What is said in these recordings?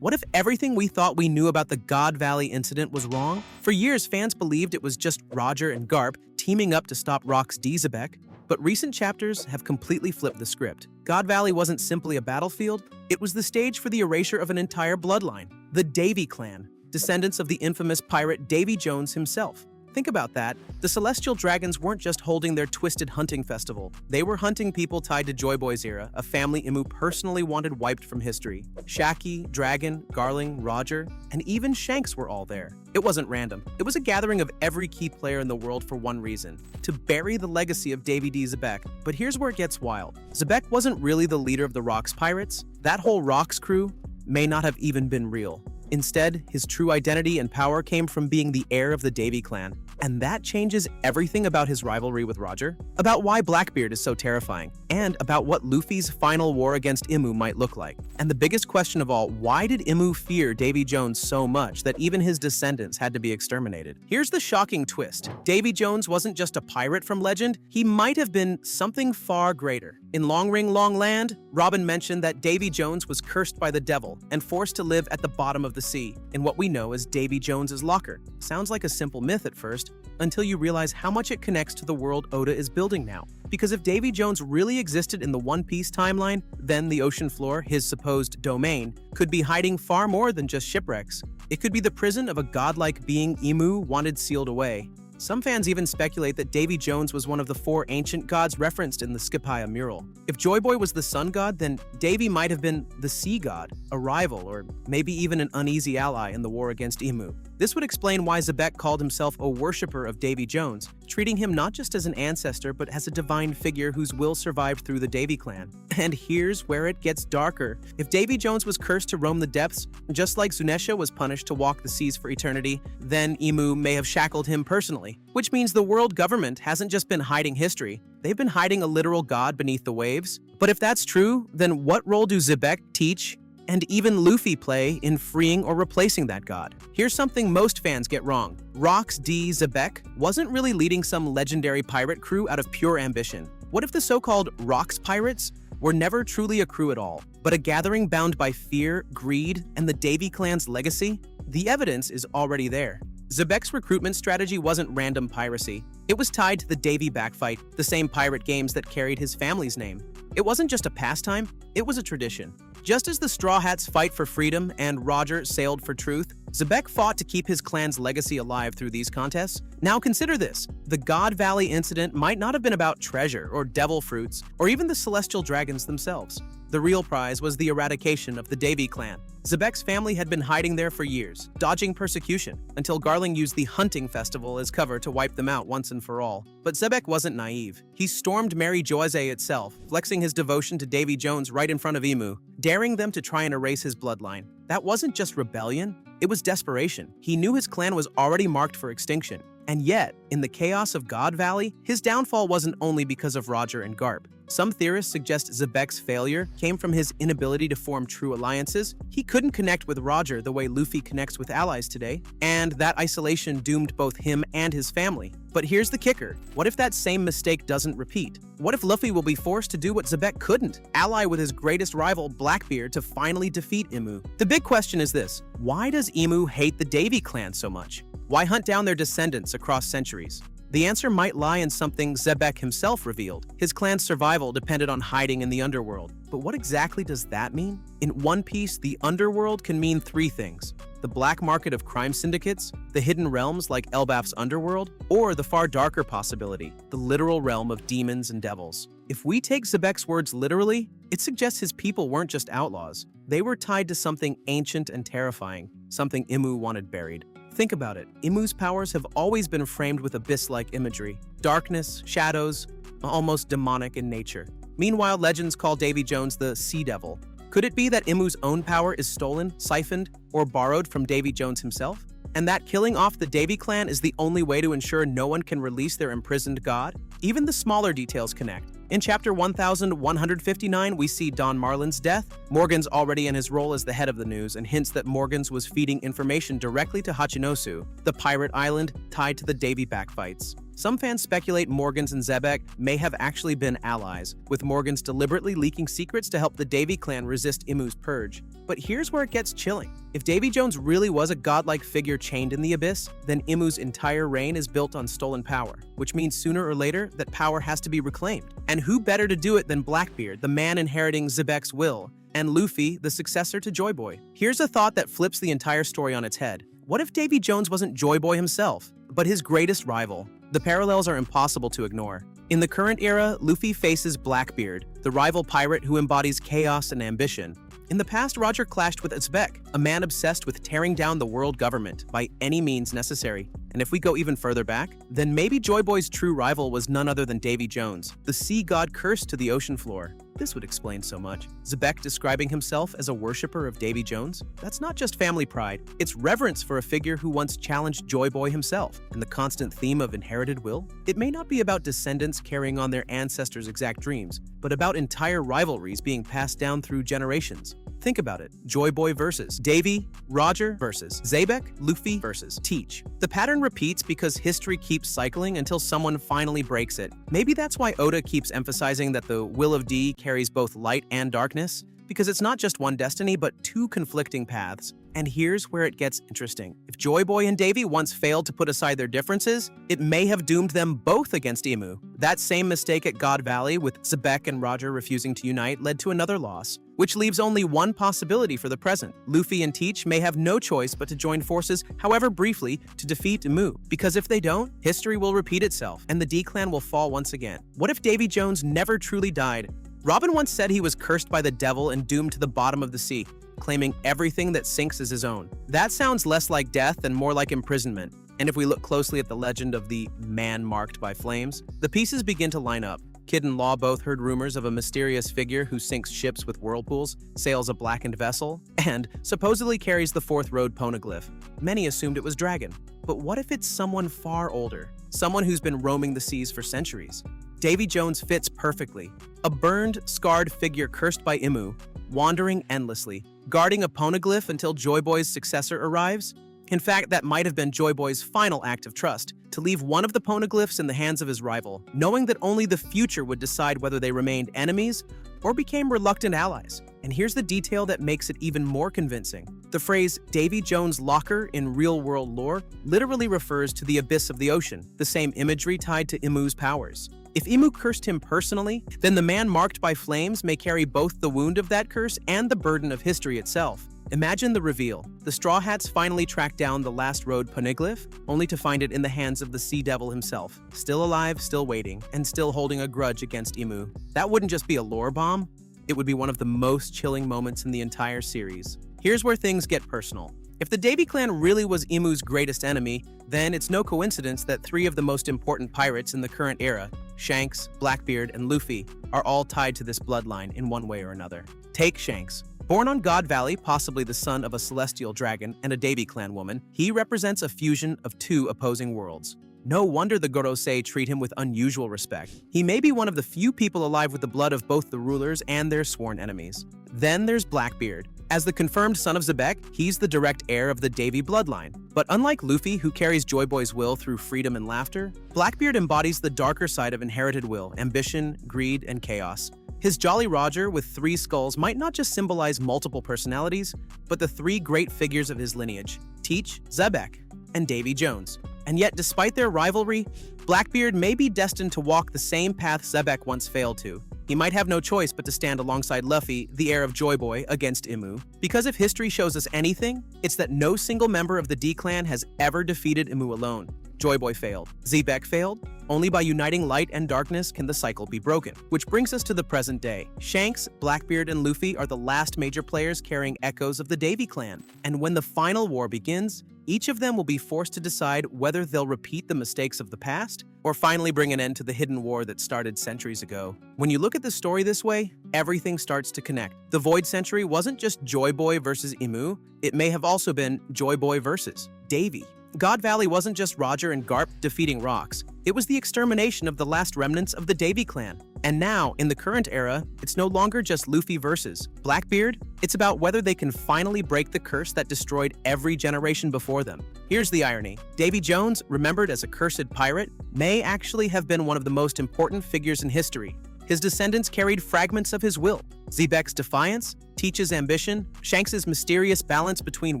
What if everything we thought we knew about the God Valley incident was wrong? For years, fans believed it was just Roger and Garp teaming up to stop Rocks D Xebec, but recent chapters have completely flipped the script. God Valley wasn't simply a battlefield, it was the stage for the erasure of an entire bloodline, the Davy clan, descendants of the infamous pirate Davy Jones himself. Think about that. The Celestial Dragons weren't just holding their twisted hunting festival. They were hunting people tied to Joy Boy's era, a family Imu personally wanted wiped from history. Shaki, Dragon, Garling, Roger, and even Shanks were all there. It wasn't random. It was a gathering of every key player in the world for one reason: to bury the legacy of Davy D Xebec. But here's where it gets wild. Xebec wasn't really the leader of the Rocks pirates. That whole Rocks crew may not have even been real. Instead, his true identity and power came from being the heir of the Davy clan. And that changes everything about his rivalry with Roger, about why Blackbeard is so terrifying, and about what Luffy's final war against Imu might look like. And the biggest question of all, why did Imu fear Davy Jones so much that even his descendants had to be exterminated? Here's the shocking twist. Davy Jones wasn't just a pirate from legend, he might have been something far greater. In Long Ring Long Land, Robin mentioned that Davy Jones was cursed by the devil and forced to live at the bottom of the sea, in what we know as Davy Jones's locker. Sounds like a simple myth at first, until you realize how much it connects to the world Oda is building now. Because if Davy Jones really existed in the One Piece timeline, then the ocean floor, his supposed domain, could be hiding far more than just shipwrecks. It could be the prison of a godlike being Imu wanted sealed away. Some fans even speculate that Davy Jones was one of the 4 ancient gods referenced in the Skipaya mural. If Joy Boy was the sun god, then Davy might have been the sea god, a rival, or maybe even an uneasy ally in the war against Imu. This would explain why Xebec called himself a worshipper of Davy Jones, treating him not just as an ancestor but as a divine figure whose will survived through the Davy clan. And here's where it gets darker. If Davy Jones was cursed to roam the depths, just like Zunesha was punished to walk the seas for eternity, then Imu may have shackled him personally. Which means the world government hasn't just been hiding history, they've been hiding a literal god beneath the waves. But if that's true, then what role do Xebec teach and even Luffy play in freeing or replacing that god? Here's something most fans get wrong. Rocks D Xebec wasn't really leading some legendary pirate crew out of pure ambition. What if the so-called Rocks pirates were never truly a crew at all, but a gathering bound by fear, greed, and the Davy clan's legacy? The evidence is already there. Xebec's recruitment strategy wasn't random piracy. It was tied to the Davy backfight, the same pirate games that carried his family's name. It wasn't just a pastime, it was a tradition. Just as the Straw Hats fight for freedom and Roger sailed for truth, Xebec fought to keep his clan's legacy alive through these contests. Now consider this. The God Valley incident might not have been about treasure or devil fruits, or even the Celestial Dragons themselves. The real prize was the eradication of the Davy clan. Xebec's family had been hiding there for years, dodging persecution, until Garling used the hunting festival as cover to wipe them out once and for all. But Xebec wasn't naive. He stormed Mary Joise itself, flexing his devotion to Davy Jones right in front of Imu, daring them to try and erase his bloodline. That wasn't just rebellion, it was desperation. He knew his clan was already marked for extinction. And yet, in the chaos of God Valley, his downfall wasn't only because of Roger and Garp. Some theorists suggest Xebec's failure came from his inability to form true alliances. He couldn't connect with Roger the way Luffy connects with allies today, and that isolation doomed both him and his family. But here's the kicker. What if that same mistake doesn't repeat? What if Luffy will be forced to do what Xebec couldn't? Ally with his greatest rival, Blackbeard, to finally defeat Imu? The big question is this: why does Imu hate the Davy clan so much? Why hunt down their descendants across centuries? The answer might lie in something Xebec himself revealed. His clan's survival depended on hiding in the underworld. But what exactly does that mean? In One Piece, the underworld can mean 3 things: the black market of crime syndicates, the hidden realms like Elbaf's underworld, or the far darker possibility, the literal realm of demons and devils. If we take Xebec's words literally, it suggests his people weren't just outlaws. They were tied to something ancient and terrifying, something Imu wanted buried. Think about it. Imu's powers have always been framed with abyss-like imagery. Darkness, shadows, almost demonic in nature. Meanwhile, legends call Davy Jones the Sea Devil. Could it be that Imu's own power is stolen, siphoned, or borrowed from Davy Jones himself? And that killing off the Davy clan is the only way to ensure no one can release their imprisoned god? Even the smaller details connect. In chapter 1159, we see Don Marlin's death. Morgan's already in his role as the head of the news and hints that Morgan's was feeding information directly to Hachinosu, the pirate island tied to the Davy backfights. Some fans speculate Morgans and Xebec may have actually been allies, with Morgans deliberately leaking secrets to help the Davy clan resist Imu's purge. But here's where it gets chilling. If Davy Jones really was a godlike figure chained in the abyss, then Imu's entire reign is built on stolen power, which means sooner or later that power has to be reclaimed. And who better to do it than Blackbeard, the man inheriting Xebec's will, and Luffy, the successor to Joy Boy? Here's a thought that flips the entire story on its head. What if Davy Jones wasn't Joy Boy himself, but his greatest rival? The parallels are impossible to ignore. In the current era, Luffy faces Blackbeard, the rival pirate who embodies chaos and ambition. In the past, Roger clashed with Xebec, a man obsessed with tearing down the world government by any means necessary. And if we go even further back, then maybe Joy Boy's true rival was none other than Davy Jones, the sea god cursed to the ocean floor. This would explain so much. Xebec describing himself as a worshipper of Davy Jones? That's not just family pride, it's reverence for a figure who once challenged Joy Boy himself. And the constant theme of inherited will? It may not be about descendants carrying on their ancestors' exact dreams, but about entire rivalries being passed down through generations. Think about it. Joy Boy versus Davy, Roger versus Xebec, Luffy versus Teach. The pattern repeats because history keeps cycling until someone finally breaks it. Maybe that's why Oda keeps emphasizing that the will of D carries both light and darkness, because it's not just one destiny, but two conflicting paths. And here's where it gets interesting. If Joy Boy and Davy once failed to put aside their differences, it may have doomed them both against Imu. That same mistake at God Valley, with Xebec and Roger refusing to unite, led to another loss, which leaves only one possibility for the present. Luffy and Teach may have no choice but to join forces, however briefly, to defeat Imu. Because if they don't, history will repeat itself, and the D clan will fall once again. What if Davy Jones never truly died? Robin once said he was cursed by the devil and doomed to the bottom of the sea, claiming everything that sinks as his own. That sounds less like death and more like imprisonment. And if we look closely at the legend of the man marked by flames, the pieces begin to line up. Kid and Law both heard rumors of a mysterious figure who sinks ships with whirlpools, sails a blackened vessel, and supposedly carries the fourth road poneglyph. Many assumed it was Dragon. But what if it's someone far older? Someone who's been roaming the seas for centuries? Davy Jones fits perfectly. A burned, scarred figure cursed by Imu, wandering endlessly, guarding a poneglyph until Joy Boy's successor arrives? In fact, that might have been Joy Boy's final act of trust, to leave one of the poneglyphs in the hands of his rival, knowing that only the future would decide whether they remained enemies or became reluctant allies. And here's the detail that makes it even more convincing. The phrase Davy Jones' locker in real-world lore literally refers to the abyss of the ocean, the same imagery tied to Imu's powers. If Imu cursed him personally, then the man marked by flames may carry both the wound of that curse and the burden of history itself. Imagine the reveal. The Straw Hats finally track down the last road poneglyph, only to find it in the hands of the Sea Devil himself, still alive, still waiting, and still holding a grudge against Imu. That wouldn't just be a lore bomb, it would be one of the most chilling moments in the entire series. Here's where things get personal. If the Davy clan really was Imu's greatest enemy, then it's no coincidence that three of the most important pirates in the current era, Shanks, Blackbeard, and Luffy, are all tied to this bloodline in one way or another. Take Shanks. Born on God Valley, possibly the son of a celestial dragon and a Davy clan woman, he represents a fusion of two opposing worlds. No wonder the Gorosei treat him with unusual respect. He may be one of the few people alive with the blood of both the rulers and their sworn enemies. Then there's Blackbeard. As the confirmed son of Xebec, he's the direct heir of the Davy bloodline. But unlike Luffy, who carries Joy Boy's will through freedom and laughter, Blackbeard embodies the darker side of inherited will, ambition, greed, and chaos. His Jolly Roger with 3 skulls might not just symbolize multiple personalities, but the 3 great figures of his lineage, Teach, Xebec, and Davy Jones. And yet, despite their rivalry, Blackbeard may be destined to walk the same path Xebec once failed to. He might have no choice but to stand alongside Luffy, the heir of Joy Boy, against Imu. Because if history shows us anything, it's that no single member of the D clan has ever defeated Imu alone. Joy Boy failed. Xebec failed. Only by uniting light and darkness can the cycle be broken. Which brings us to the present day. Shanks, Blackbeard, and Luffy are the last major players carrying echoes of the Davy clan. And when the final war begins, each of them will be forced to decide whether they'll repeat the mistakes of the past or finally bring an end to the hidden war that started centuries ago. When you look at the story this way, everything starts to connect. The Void Century wasn't just Joy Boy versus Imu, it may have also been Joy Boy versus Davy. God Valley wasn't just Roger and Garp defeating Rocks. It was the extermination of the last remnants of the Davy clan. And now, in the current era, it's no longer just Luffy versus Blackbeard. It's about whether they can finally break the curse that destroyed every generation before them. Here's the irony. Davy Jones, remembered as a cursed pirate, may actually have been one of the most important figures in history. His descendants carried fragments of his will. Xebec's defiance, Teach's ambition, Shanks's mysterious balance between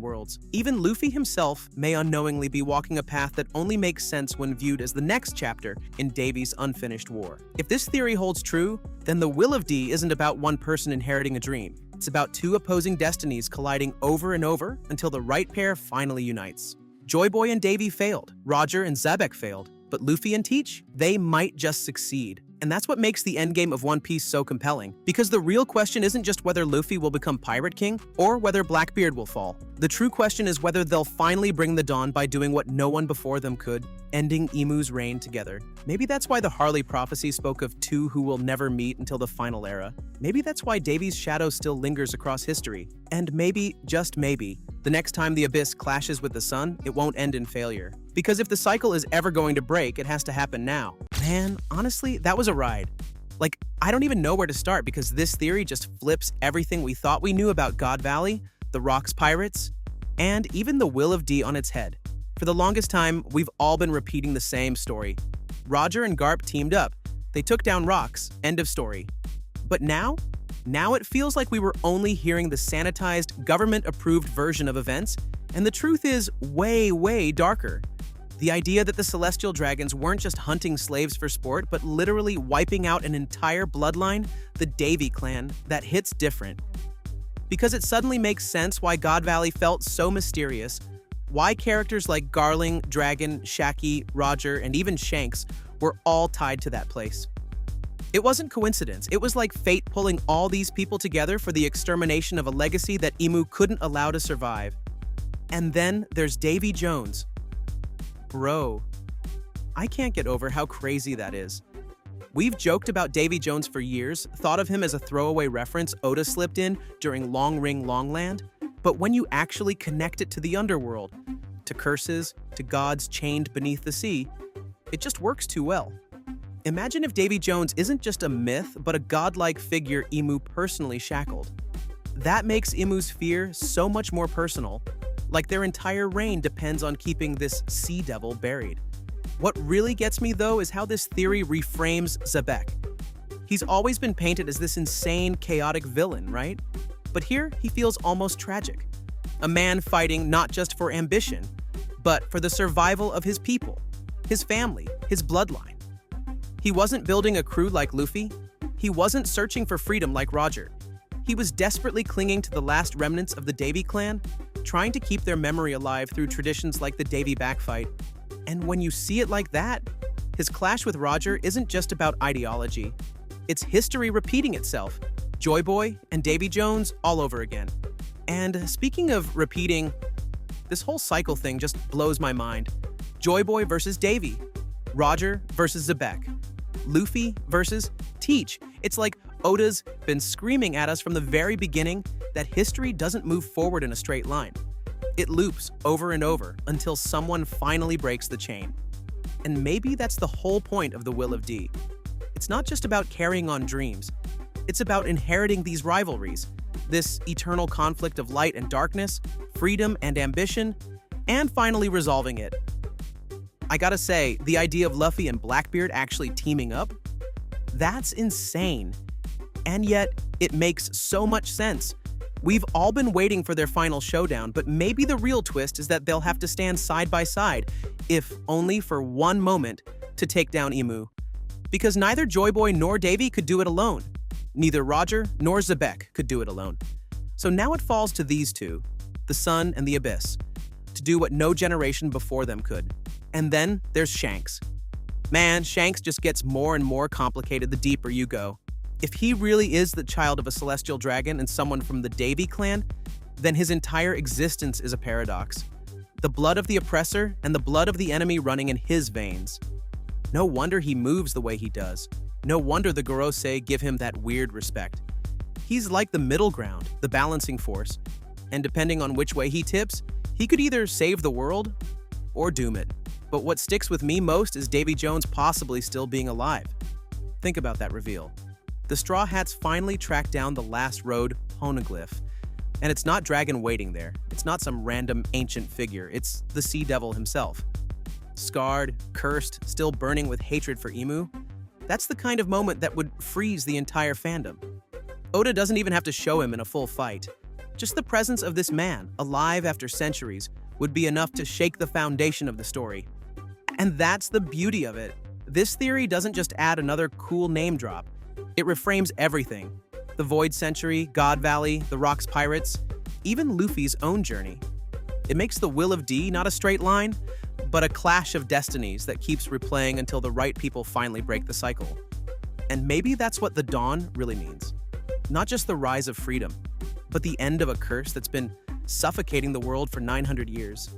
worlds. Even Luffy himself may unknowingly be walking a path that only makes sense when viewed as the next chapter in Davy's unfinished war. If this theory holds true, then the Will of D isn't about one person inheriting a dream. It's about two opposing destinies colliding over and over until the right pair finally unites. Joy Boy and Davy failed, Roger and Xebec failed, but Luffy and Teach, they might just succeed. And that's what makes the endgame of One Piece so compelling. Because the real question isn't just whether Luffy will become Pirate King or whether Blackbeard will fall. The true question is whether they'll finally bring the dawn by doing what no one before them could, ending Imu's reign together. Maybe that's why the Harley prophecy spoke of two who will never meet until the final era. Maybe that's why Davy's shadow still lingers across history. And maybe, just maybe, the next time the Abyss clashes with the sun, it won't end in failure. Because if the cycle is ever going to break, it has to happen now. Man, honestly, that was a ride. Like, I don't even know where to start because this theory just flips everything we thought we knew about God Valley, the Rocks Pirates, and even the Will of D on its head. For the longest time, we've all been repeating the same story. Roger and Garp teamed up. They took down Rocks. End of story. But now it feels like we were only hearing the sanitized, government-approved version of events, and the truth is way, way darker. The idea that the Celestial Dragons weren't just hunting slaves for sport, but literally wiping out an entire bloodline, the Davy clan, that hits different. Because it suddenly makes sense why God Valley felt so mysterious, why characters like Garling, Dragon, Shaggy, Roger, and even Shanks were all tied to that place. It wasn't coincidence, it was like fate pulling all these people together for the extermination of a legacy that Imu couldn't allow to survive. And then there's Davy Jones. Bro, I can't get over how crazy that is. We've joked about Davy Jones for years, thought of him as a throwaway reference Oda slipped in during Long Ring Longland, but when you actually connect it to the underworld, to curses, to gods chained beneath the sea, it just works too well. Imagine if Davy Jones isn't just a myth, but a godlike figure Imu personally shackled. That makes Imu's fear so much more personal, like their entire reign depends on keeping this sea devil buried. What really gets me, though, is how this theory reframes Xebec. He's always been painted as this insane, chaotic villain, right? But here, he feels almost tragic. A man fighting not just for ambition, but for the survival of his people, his family, his bloodline. He wasn't building a crew like Luffy. He wasn't searching for freedom like Roger. He was desperately clinging to the last remnants of the Davy clan, trying to keep their memory alive through traditions like the Davy backfight. And when you see it like that, his clash with Roger isn't just about ideology. It's history repeating itself. Joy Boy and Davy Jones all over again. And speaking of repeating, this whole cycle thing just blows my mind. Joy Boy versus Davy. Roger versus Xebec. Luffy versus Teach. It's like Oda's been screaming at us from the very beginning that history doesn't move forward in a straight line. It loops over and over until someone finally breaks the chain. And maybe that's the whole point of the Will of D. It's not just about carrying on dreams. It's about inheriting these rivalries, this eternal conflict of light and darkness, freedom and ambition, and finally resolving it. I gotta say, the idea of Luffy and Blackbeard actually teaming up, that's insane. And yet, it makes so much sense. We've all been waiting for their final showdown, but maybe the real twist is that they'll have to stand side by side, if only for one moment, to take down Imu. Because neither Joy Boy nor Davy could do it alone. Neither Roger nor Xebec could do it alone. So now it falls to these two, the Sun and the Abyss, to do what no generation before them could. And then there's Shanks. Man, Shanks just gets more and more complicated the deeper you go. If he really is the child of a celestial dragon and someone from the Davy clan, then his entire existence is a paradox. The blood of the oppressor and the blood of the enemy running in his veins. No wonder he moves the way he does. No wonder the Gorosei give him that weird respect. He's like the middle ground, the balancing force. And depending on which way he tips, he could either save the world or doom it. But what sticks with me most is Davy Jones possibly still being alive. Think about that reveal. The Straw Hats finally track down the last road poneglyph. And it's not Dragon waiting there. It's not some random ancient figure. It's the Sea Devil himself. Scarred, cursed, still burning with hatred for Emu. That's the kind of moment that would freeze the entire fandom. Oda doesn't even have to show him in a full fight. Just the presence of this man, alive after centuries, would be enough to shake the foundation of the story. And that's the beauty of it. This theory doesn't just add another cool name drop. It reframes everything. The Void Century, God Valley, the Rocks Pirates, even Luffy's own journey. It makes the Will of D not a straight line, but a clash of destinies that keeps replaying until the right people finally break the cycle. And maybe that's what the Dawn really means. Not just the rise of freedom, but the end of a curse that's been suffocating the world for 900 years.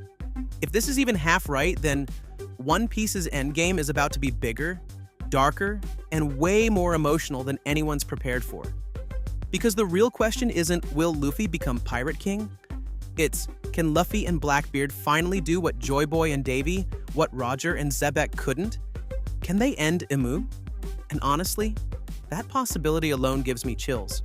If this is even half right, then One Piece's endgame is about to be bigger, darker, and way more emotional than anyone's prepared for. Because the real question isn't, will Luffy become Pirate King? It's, can Luffy and Blackbeard finally do what Joy Boy and Davy, what Roger and Xebec couldn't? Can they end Emu? And honestly, that possibility alone gives me chills.